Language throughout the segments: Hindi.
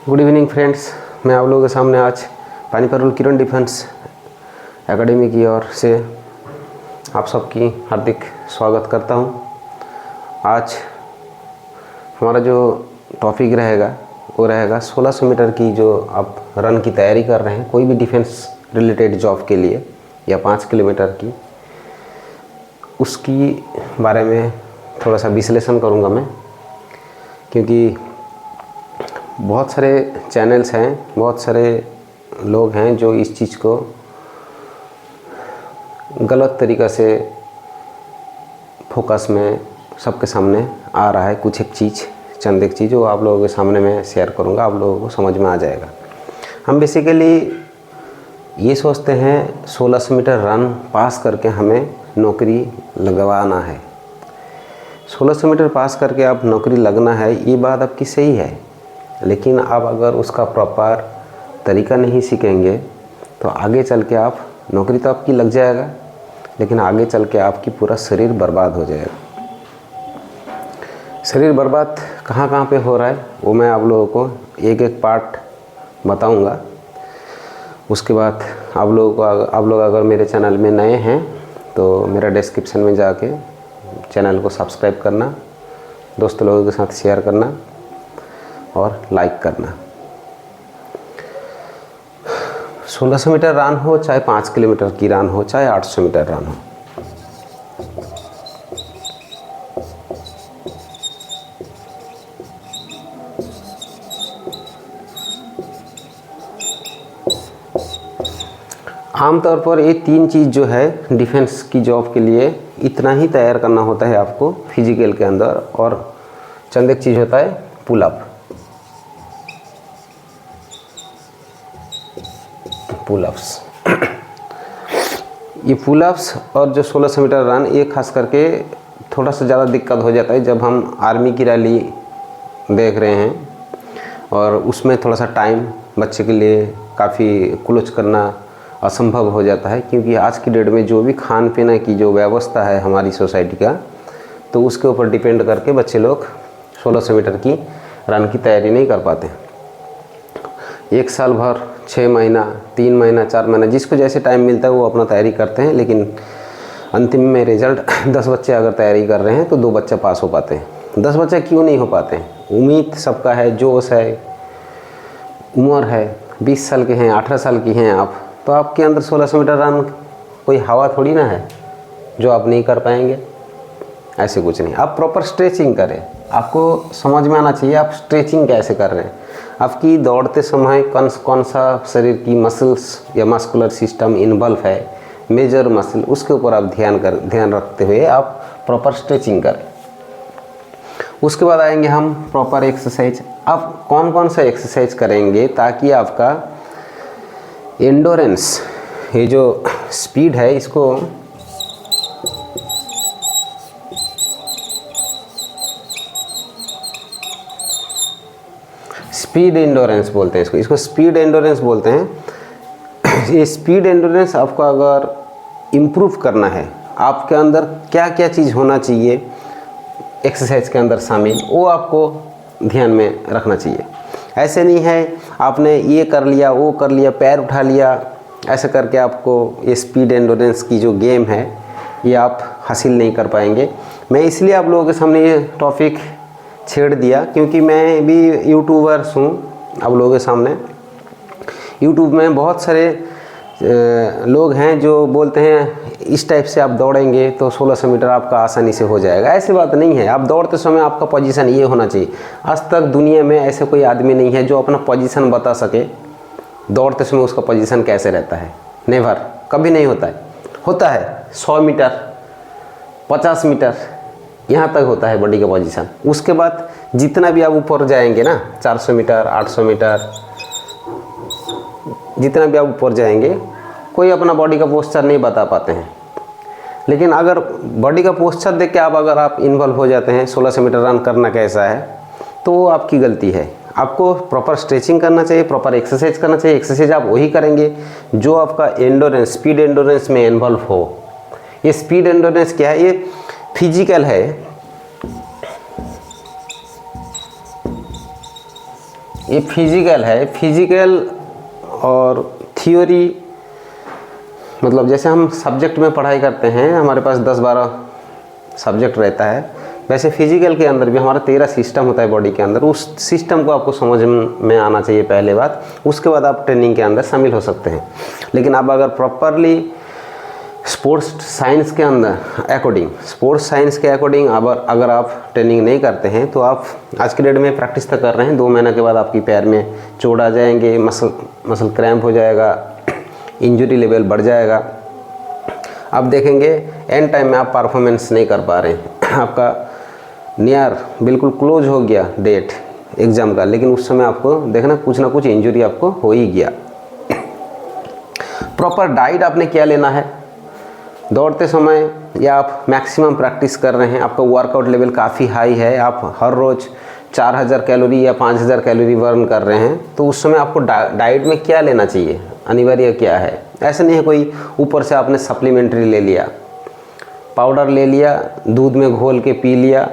Good evening friends. मैं आप लोगों के सामने आज पानीपत किरण डिफेंस एकेडमी की ओर से आप सबकी हार्दिक स्वागत करता हूं। आज हमारा जो टॉपिक रहेगा वो रहेगा 1600 मीटर की जो आप रन की तैयारी कर रहे हैं कोई भी डिफेंस रिलेटेड जॉब के लिए या 5 किलोमीटर की, उसकी बारे में थोड़ा सा विश्लेषण करूंगा मैं, क्योंकि बहुत सारे चैनल्स हैं, बहुत सारे लोग हैं जो इस चीज़ को गलत तरीक़ा से फोकस में सबके सामने आ रहा है। कुछ एक चीज़, चंद एक चीज़ जो आप लोगों के सामने मैं शेयर करूंगा, आप लोगों को समझ में आ जाएगा। हम बेसिकली ये सोचते हैं 1600 मीटर रन पास करके हमें नौकरी लगवाना है। 1600 मीटर पास करके आप नौकरी लगना है, ये बात आपकी सही है, लेकिन आप अगर उसका प्रॉपर तरीका नहीं सीखेंगे तो आगे चल के आप नौकरी तो आपकी लग जाएगा, लेकिन आगे चल के आपकी पूरा शरीर बर्बाद हो जाएगा। शरीर बर्बाद कहाँ कहाँ पे हो रहा है वो मैं आप लोगों को एक एक पार्ट बताऊंगा। उसके बाद आप लोग अगर मेरे चैनल में नए हैं तो मेरा डिस्क्रिप्शन में जाके चैनल को सब्सक्राइब करना, दोस्त लोगों के साथ शेयर करना और लाइक करना। 1600 मीटर रन हो, चाहे 5 किलोमीटर की रन हो, चाहे 800 मीटर रन हो, आमतौर पर ये तीन चीज़ जो है डिफेंस की जॉब के लिए इतना ही तैयार करना होता है आपको फिजिकल के अंदर। और चंद एक चीज़ होता है पुलअप, पुलअप्स। ये पुलअप्स और जो 1600 मीटर रन, ये खास करके थोड़ा सा ज़्यादा दिक्कत हो जाता है जब हम आर्मी की रैली देख रहे हैं और उसमें थोड़ा सा टाइम बच्चे के लिए काफ़ी क्लोज करना असंभव हो जाता है, क्योंकि आज की डेट में जो भी खान पीने की जो व्यवस्था है हमारी सोसाइटी का, तो उसके ऊपर डिपेंड करके बच्चे लोग 1600 मीटर की रन की तैयारी नहीं कर पाते। एक साल भर, 6 महीना, 3 महीना, 4 महीना, जिसको जैसे टाइम मिलता है वो अपना तैयारी करते हैं, लेकिन अंतिम में रिजल्ट 10 बच्चे अगर तैयारी कर रहे हैं तो 2 बच्चे पास हो पाते हैं। 10 बच्चे क्यों नहीं हो पाते हैं? उम्मीद सबका है, जोश है, उम्र है, 20 साल के हैं, 18 साल की हैं आप, तो आपके अंदर 1600 मीटर रन कोई हवा थोड़ी ना है जो आप नहीं कर पाएंगे। ऐसे कुछ नहीं। आप प्रॉपर स्ट्रेचिंग करें, आपको समझ में आना चाहिए आप स्ट्रेचिंग कैसे कर रहे हैं। आपकी दौड़ते समय कौन सा शरीर की मसल्स या मस्कुलर सिस्टम इन्वॉल्व है, मेजर मसल, उसके ऊपर आप ध्यान रखते हुए आप प्रॉपर स्ट्रेचिंग करें। उसके बाद आएंगे हम प्रॉपर एक्सरसाइज। आप कौन कौन सा एक्सरसाइज करेंगे ताकि आपका एंडोरेंस, ये जो स्पीड है, इसको स्पीड एंडोरेंस बोलते हैं, इसको स्पीड एंडोरेंस बोलते हैं। ये स्पीड एंडोरेंस आपको अगर इम्प्रूव करना है, आपके अंदर क्या क्या चीज़ होना चाहिए एक्सरसाइज के अंदर शामिल, वो आपको ध्यान में रखना चाहिए। ऐसे नहीं है आपने ये कर लिया, वो कर लिया, पैर उठा लिया, ऐसे करके आपको ये स्पीड एंडोरेंस की जो गेम है ये आप हासिल नहीं कर पाएंगे। मैं इसलिए आप लोगों के सामने ये टॉपिक छेड़ दिया क्योंकि मैं भी यूट्यूबर्स हूँ। आप लोगों के सामने यूट्यूब में बहुत सारे लोग हैं जो बोलते हैं इस टाइप से आप दौड़ेंगे तो 1600 मीटर आपका आसानी से हो जाएगा। ऐसी बात नहीं है। आप दौड़ते समय आपका पोजीशन ये होना चाहिए। आज तक दुनिया में ऐसे कोई आदमी नहीं है जो अपना पोजीशन बता सके, दौड़ते समय उसका पोजीशन कैसे रहता है। नेवर, कभी नहीं होता है। होता है 100 मीटर, 50 मीटर, यहाँ तक होता है बॉडी का पोजीशन। उसके बाद जितना भी आप ऊपर जाएंगे ना, 400 मीटर, 800 मीटर, जितना भी आप ऊपर जाएंगे, कोई अपना बॉडी का पोस्चर नहीं बता पाते हैं। लेकिन अगर बॉडी का पोस्चर देख के अगर आप इन्वॉल्व हो जाते हैं 1600 मीटर रन करना कैसा है, तो वो आपकी गलती है। आपको प्रॉपर स्ट्रेचिंग करना चाहिए, प्रॉपर एक्सरसाइज करना चाहिए। एक्सरसाइज आप वही करेंगे जो आपका एंडोरेंस, स्पीड एंडोरेंस में इन्वॉल्व हो। ये स्पीड एंडोरेंस क्या है? ये फिजिकल है, ये फिजिकल है। फिजिकल और थियोरी, मतलब जैसे हम सब्जेक्ट में पढ़ाई करते हैं, हमारे पास 10-12 सब्जेक्ट रहता है, वैसे फिजिकल के अंदर भी हमारा 13 सिस्टम होता है बॉडी के अंदर। उस सिस्टम को आपको समझ में आना चाहिए पहले बात, उसके बाद आप ट्रेनिंग के अंदर शामिल हो सकते हैं। लेकिन आप अगर प्रॉपरली स्पोर्ट्स साइंस के अकॉर्डिंग अगर आप ट्रेनिंग नहीं करते हैं तो आप आज के डेट में प्रैक्टिस तक कर रहे हैं, 2 महीने के बाद आपकी पैर में चोट आ जाएंगे, मसल क्रैम्प हो जाएगा, इंजरी लेवल बढ़ जाएगा। आप देखेंगे एंड टाइम में आप परफॉर्मेंस नहीं कर पा रहे हैं, आपका नियर बिल्कुल क्लोज हो गया डेट एग्ज़ाम का, लेकिन उस समय आपको देखना कुछ ना कुछ इंजरी आपको हो ही गया। प्रॉपर डाइट आपने क्या लेना है, दौड़ते समय या आप मैक्सिमम प्रैक्टिस कर रहे हैं, आपका वर्कआउट लेवल काफ़ी हाई है, आप हर रोज़ 4000 कैलोरी या 5000 कैलोरी बर्न कर रहे हैं, तो उस समय आपको डाइट में क्या लेना चाहिए, अनिवार्य क्या है। ऐसा नहीं है कोई ऊपर से आपने सप्लीमेंट्री ले लिया, पाउडर ले लिया, दूध में घोल के पी लिया,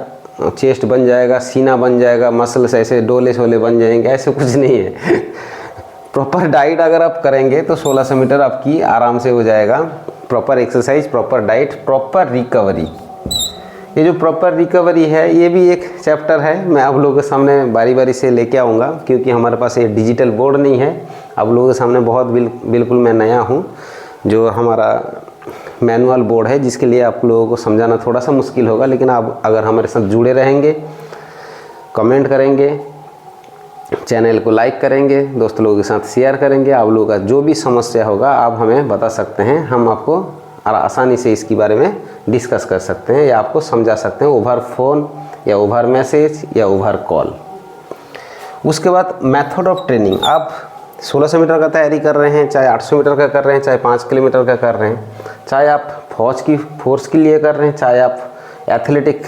चेस्ट बन जाएगा, सीना बन जाएगा, मसल्स ऐसे डोले शोले बन जाएंगे, ऐसे कुछ नहीं है। प्रॉपर डाइट अगर आप करेंगे तो 1600 मीटर आपकी आराम से हो जाएगा। Proper exercise, proper diet, proper recovery. ये जो प्रॉपर रिकवरी है ये भी एक चैप्टर है, मैं आप लोगों के सामने बारी बारी से लेके आऊँगा, क्योंकि हमारे पास ये डिजिटल बोर्ड नहीं है। आप लोगों के सामने बहुत बिल्कुल मैं नया हूँ, जो हमारा मैनुअल बोर्ड है, जिसके लिए आप लोगों को समझाना थोड़ा सा मुश्किल होगा। लेकिन आप अगर हमारे साथ जुड़े रहेंगे, कमेंट करेंगे, चैनल को लाइक करेंगे, दोस्त लोगों के साथ शेयर करेंगे, आप लोगों का जो भी समस्या होगा आप हमें बता सकते हैं, हम आपको आसानी से इसके बारे में डिस्कस कर सकते हैं या आपको समझा सकते हैं ओवर फ़ोन या ओवर मैसेज या ओवर कॉल। उसके बाद मेथड ऑफ ट्रेनिंग, आप 1600 मीटर का तैयारी कर रहे हैं, चाहे 800 मीटर का कर रहे हैं, चाहे 5 किलोमीटर का कर रहे हैं, चाहे आप फोर्स के लिए कर रहे हैं, चाहे आप एथलेटिक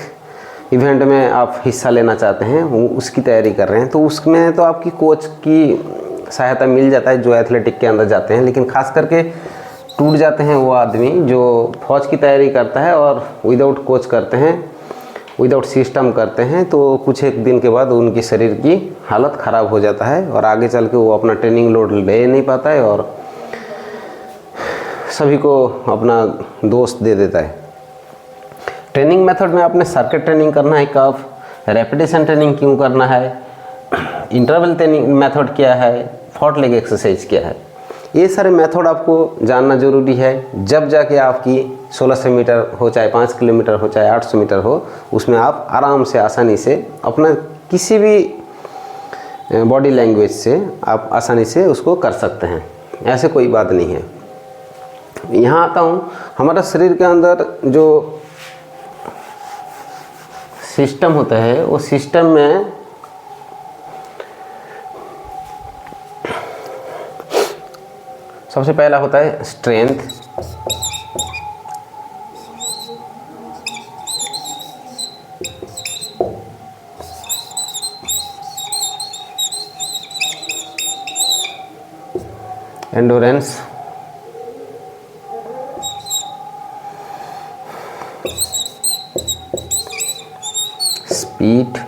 इवेंट में आप हिस्सा लेना चाहते हैं, उसकी तैयारी कर रहे हैं, तो उसमें तो आपकी कोच की सहायता मिल जाता है जो एथलेटिक के अंदर जाते हैं। लेकिन खास करके टूट जाते हैं वो आदमी जो फौज की तैयारी करता है और विदाउट कोच करते हैं, विदाउट सिस्टम करते हैं, तो कुछ एक दिन के बाद उनकी शरीर की हालत ख़राब हो जाता है और आगे चल के वो अपना ट्रेनिंग लोड ले नहीं पाता है और सभी को अपना दोस्त दे देता है। ट्रेनिंग मेथड में आपने सर्किट ट्रेनिंग करना है कब, रेपिटेशन ट्रेनिंग क्यों करना है, इंटरवल ट्रेनिंग मेथड क्या है, फॉट लेग एक्सरसाइज क्या है, ये सारे मेथड आपको जानना ज़रूरी है। जब जाके आपकी 1600 मीटर हो, चाहे 5 किलोमीटर हो, चाहे 800 मीटर हो, उसमें आप आराम से आसानी से अपना किसी भी बॉडी लैंग्वेज से आप आसानी से उसको कर सकते हैं, ऐसे कोई बात नहीं है। यहाँ आता हूँ, हमारा शरीर के अंदर जो सिस्टम होता है वो सिस्टम में सबसे पहला होता है strength, endurance, speed,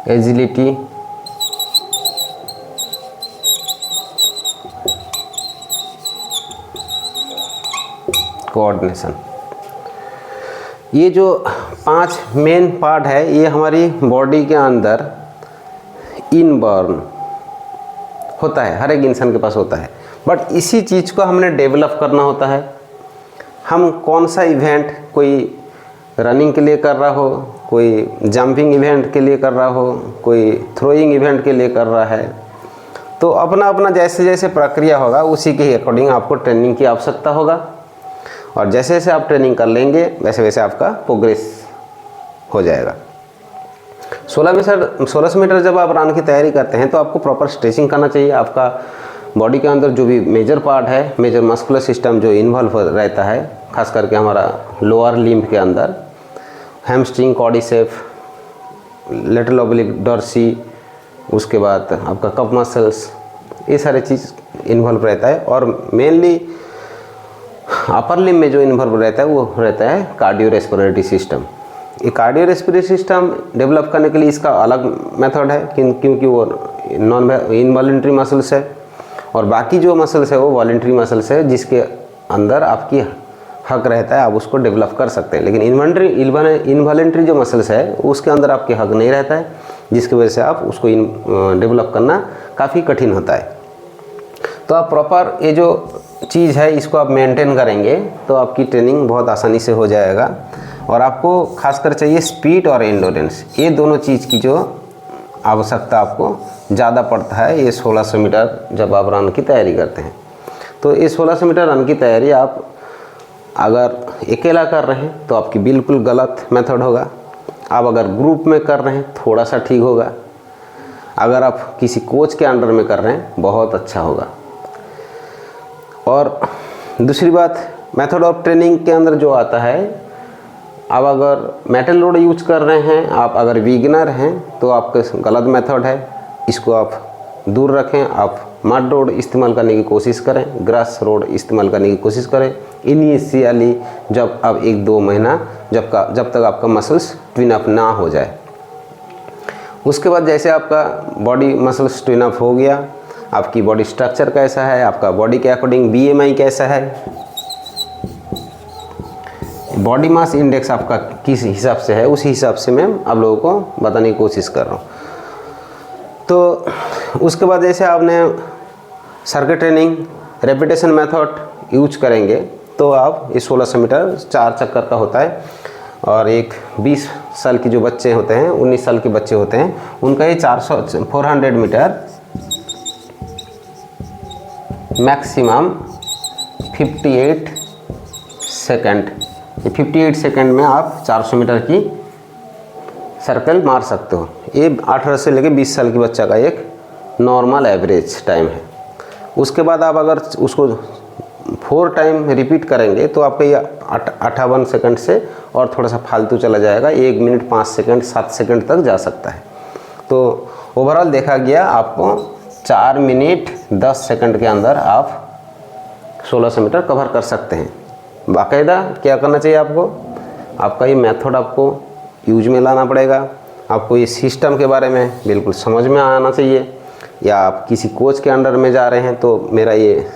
agility, coordination. ये जो 5 मेन पार्ट है ये हमारी बॉडी के अंदर इनबॉर्न होता है, हर एक इंसान के पास होता है, बट इसी चीज़ को हमने डेवलप करना होता है। हम कौन सा इवेंट, कोई रनिंग के लिए कर रहा हो, कोई जंपिंग इवेंट के लिए कर रहा हो, कोई थ्रोइंग इवेंट के लिए कर रहा है, तो अपना अपना जैसे जैसे प्रक्रिया होगा उसी के अकॉर्डिंग आपको ट्रेनिंग की आवश्यकता होगा, और जैसे जैसे आप ट्रेनिंग कर लेंगे वैसे वैसे आपका प्रोग्रेस हो जाएगा। 1600 मीटर जब आप रन की तैयारी करते हैं तो आपको प्रॉपर स्ट्रेचिंग करना चाहिए। आपका बॉडी के अंदर जो भी मेजर पार्ट है, मेजर मस्कुलर सिस्टम जो इन्वॉल्व रहता है, खास करके हमारा लोअर लिम्ब के अंदर, hamstring, quadriceps, lateral oblique dorsi, उसके बाद आपका कफ मसल्स, ये सारे चीज़ इन्वॉल्व रहता है। और मेनली अपर लिम्ब में जो इन्वॉल्व रहता है वो रहता है कार्डियो रेस्पिरेटरी सिस्टम। ये कार्डियो रेस्पिरेटरी सिस्टम डेवलप करने के लिए इसका अलग मेथड है, क्योंकि वो नॉन इनवॉलेंट्री मसल्स है, और बाकी जो मसल्स है वो वॉलेंट्री मसल्स है, जिसके अंदर आपकी हक रहता है, आप उसको डेवलप कर सकते हैं। लेकिन इनवॉलेंट्री जो मसल्स है उसके अंदर आपके हक नहीं रहता है, जिसकी वजह से आप उसको डेवलप करना काफ़ी कठिन होता है। तो आप प्रॉपर ये जो चीज़ है इसको आप मेंटेन करेंगे तो आपकी ट्रेनिंग बहुत आसानी से हो जाएगा। और आपको खासकर चाहिए स्पीड और एंडोरेंस, ये दोनों चीज़ की जो आवश्यकता आपको ज़्यादा पड़ता है ये 1600 मीटर जब आप रन की तैयारी करते हैं। तो ये 1600 मीटर रन की तैयारी आप अगर अकेला कर रहे हैं तो आपकी बिल्कुल गलत मेथड होगा। आप अगर ग्रुप में कर रहे हैं थोड़ा सा ठीक होगा, अगर आप किसी कोच के अंडर में कर रहे हैं बहुत अच्छा होगा। और दूसरी बात, मेथड ऑफ ट्रेनिंग के अंदर जो आता है, आप अगर मेटल रोड यूज कर रहे हैं, आप अगर बिगिनर हैं तो आपका गलत मेथड है, इसको आप दूर रखें। आप मड रोड इस्तेमाल करने की कोशिश करें, ग्रास रोड इस्तेमाल करने की कोशिश करें इनिशियली, जब अब 1-2 महीना जब तक आपका मसल्स ट्विन अप ना हो जाए। उसके बाद जैसे आपका बॉडी मसल्स ट्विन अप हो गया, आपकी बॉडी स्ट्रक्चर कैसा है, आपका बॉडी के अकॉर्डिंग BMI कैसा है, बॉडी मास इंडेक्स आपका किस हिसाब से है, उसी हिसाब से मैं आप लोगों को बताने की कोशिश कर रहा हूँ। तो उसके बाद जैसे आपने circuit training repetition method use करेंगे तो आप ये 1600 मीटर 4 चक्कर का होता है, और एक 20 साल की जो बच्चे होते हैं, 19 साल के बच्चे होते हैं, उनका ये 400 मीटर मैक्सिमम 58 सेकंड, ये 58 सेकंड में आप 400 मीटर की सर्कल मार सकते हो। ये 18 से लेकर 20 साल की बच्चा का एक नॉर्मल एवरेज टाइम है। उसके बाद आप अगर उसको 4 टाइम रिपीट करेंगे तो आपका ये 58 सेकंड से और थोड़ा सा फालतू चला जाएगा, 1 मिनट 5 सेकंड 7 सेकंड तक जा सकता है। तो ओवरऑल देखा गया आपको 4 मिनट 10 सेकंड के अंदर आप 1600 मीटर कवर कर सकते हैं। बाकायदा क्या करना चाहिए आपको, आपका ये मेथड आपको यूज में लाना पड़ेगा, आपको ये सिस्टम के बारे में बिल्कुल समझ में आना चाहिए। या आप किसी कोच के अंडर में जा रहे हैं तो मेरा ये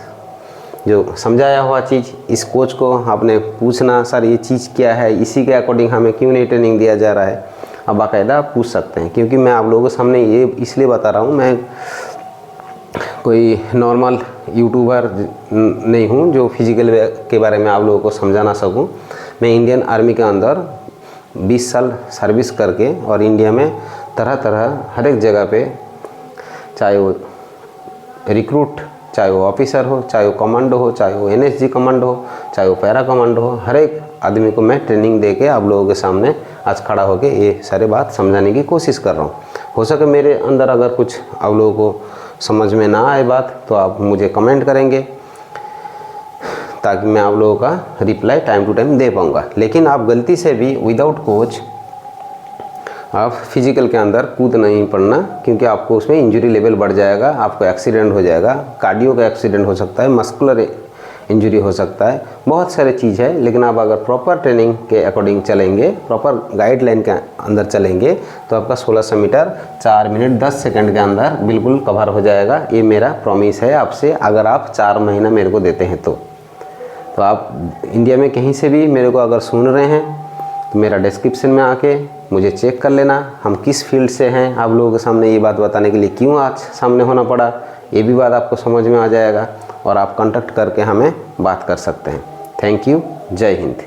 जो समझाया हुआ चीज़, इस कोच को आपने पूछना, सर ये चीज़ क्या है, इसी के अकॉर्डिंग हमें क्यों नहीं ट्रेनिंग दिया जा रहा है, आप बाकायदा पूछ सकते हैं। क्योंकि मैं आप लोगों के सामने ये इसलिए बता रहा हूँ, मैं कोई नॉर्मल यूट्यूबर नहीं हूँ जो फिजिकल के बारे में आप लोगों को समझा ना सकूँ। मैं इंडियन आर्मी के अंदर 20 साल सर्विस करके और इंडिया में तरह तरह हर एक जगह पे, चाहे वो रिक्रूट, चाहे वो ऑफिसर हो, चाहे वो कमांडो हो, चाहे वो NSG कमांडो हो, चाहे वो पैरा कमांडो हो, हर एक आदमी को मैं ट्रेनिंग दे के आप लोगों के सामने आज खड़ा होके ये सारे बात समझाने की कोशिश कर रहा हूँ। हो सके मेरे अंदर अगर कुछ आप लोगों को समझ में ना आए बात तो आप मुझे कमेंट करेंगे, ताकि मैं आप लोगों का रिप्लाई टाइम टू टाइम दे पाऊँगा। लेकिन आप गलती से भी विदाउट कोच आप फिजिकल के अंदर कूद नहीं पड़ना, क्योंकि आपको उसमें इंजरी लेवल बढ़ जाएगा, आपको एक्सीडेंट हो जाएगा, कार्डियो का एक्सीडेंट हो सकता है, मस्कुलर इंजरी हो सकता है, बहुत सारे चीज़ है। लेकिन आप अगर प्रॉपर ट्रेनिंग के अकॉर्डिंग चलेंगे, प्रॉपर गाइडलाइन के अंदर चलेंगे तो आपका 1600 मीटर 4 मिनट 10 सेकंड के अंदर बिल्कुल कवर हो जाएगा। ये मेरा प्रॉमिस है आपसे, अगर आप 4 महीना मेरे को देते हैं तो आप इंडिया में कहीं से भी मेरे को अगर सुन रहे हैं तो मेरा डिस्क्रिप्शन में आके मुझे चेक कर लेना, हम किस फील्ड से हैं, आप लोगों के सामने ये बात बताने के लिए क्यों आज सामने होना पड़ा, ये भी बात आपको समझ में आ जाएगा और आप कांटेक्ट करके हमें बात कर सकते हैं। थैंक यू, जय हिंद।